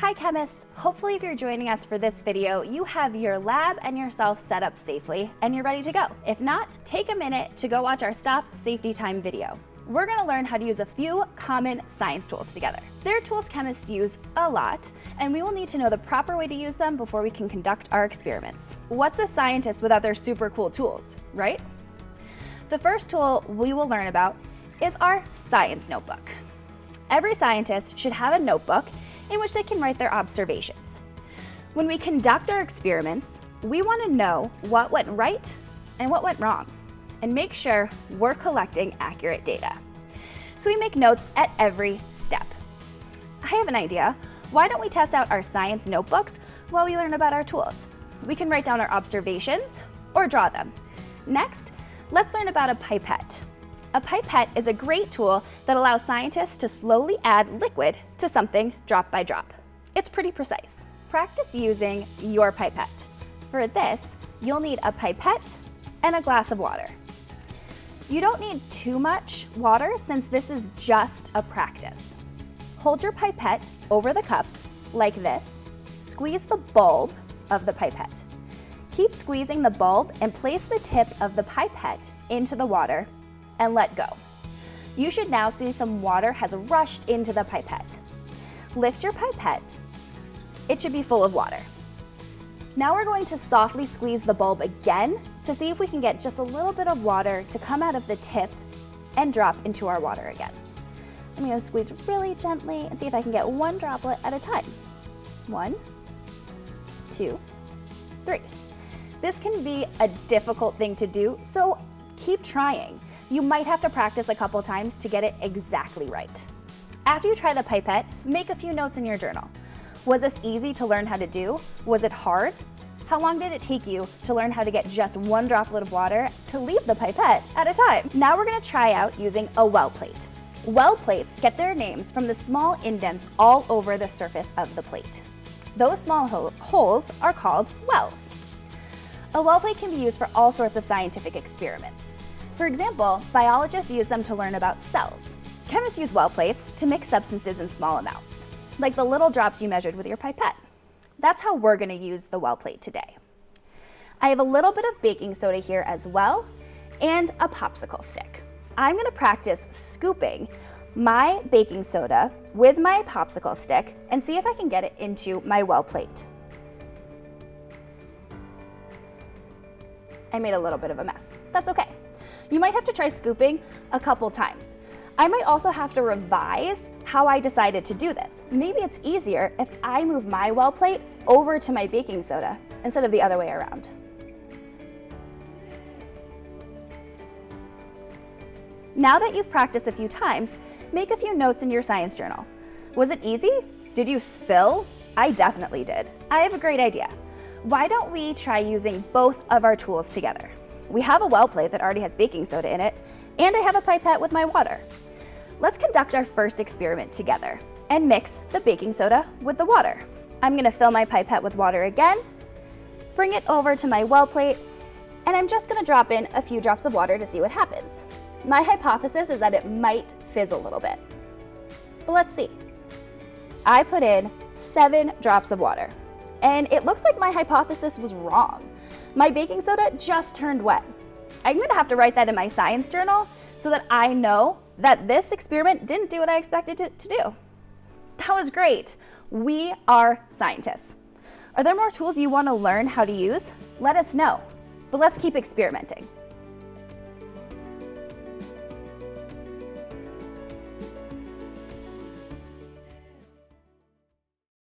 Hi chemists! Hopefully if you're joining us for this video, you have your lab and yourself set up safely and you're ready to go. If not, take a minute to go watch our Stop Safety Time video. We're going to learn how to use a few common science tools together. They're tools chemists use a lot, and we will need to know the proper way to use them before we can conduct our experiments. What's a scientist without their super cool tools, right? The first tool we will learn about is our science notebook. Every scientist should have a notebook in which they can write their observations. When we conduct our experiments, we want to know what went right and what went wrong, and make sure we're collecting accurate data. So we make notes at every step. I have an idea. Why don't we test out our science notebooks while we learn about our tools? We can write down our observations or draw them. Next, let's learn about a pipette. A pipette is a great tool that allows scientists to slowly add liquid to something drop by drop. It's pretty precise. Practice using your pipette. For this, you'll need a pipette and a glass of water. You don't need too much water since this is just a practice. Hold your pipette over the cup like this. Squeeze the bulb of the pipette. Keep squeezing the bulb and place the tip of the pipette into the water and let go. You should now see some water has rushed into the pipette. Lift your pipette. It should be full of water. Now we're going to softly squeeze the bulb again to see if we can get just a little bit of water to come out of the tip and drop into our water again. I'm going to squeeze really gently and see if I can get one droplet at a time. 1, 2, 3. This can be a difficult thing to do, so keep trying. You might have to practice a couple times to get it exactly right. After you try the pipette, make a few notes in your journal. Was this easy to learn how to do? Was it hard? How long did it take you to learn how to get just one droplet of water to leave the pipette at a time? Now we're going to try out using a well plate. Well plates get their names from the small indents all over the surface of the plate. Those small holes are called wells. A well plate can be used for all sorts of scientific experiments. For example, biologists use them to learn about cells. Chemists use well plates to mix substances in small amounts, like the little drops you measured with your pipette. That's how we're going to use the well plate today. I have a little bit of baking soda here as well, and a popsicle stick. I'm going to practice scooping my baking soda with my popsicle stick and see if I can get it into my well plate. I made a little bit of a mess. That's okay. You might have to try scooping a couple times. I might also have to revise how I decided to do this. Maybe it's easier if I move my well plate over to my baking soda instead of the other way around. Now that you've practiced a few times, make a few notes in your science journal. Was it easy? Did you spill? I definitely did. I have a great idea. Why don't we try using both of our tools together? We have a well plate that already has baking soda in it, and I have a pipette with my water. Let's conduct our first experiment together and mix the baking soda with the water. I'm going to fill my pipette with water again, bring it over to my well plate, and I'm just going to drop in a few drops of water to see what happens. My hypothesis is that it might fizz a little bit, but let's see. I put in 7 drops of water, and it looks like my hypothesis was wrong. My baking soda just turned wet. I'm going to have to write that in my science journal so that I know that this experiment didn't do what I expected it to do. That was great. We are scientists. Are there more tools you want to learn how to use? Let us know, but let's keep experimenting.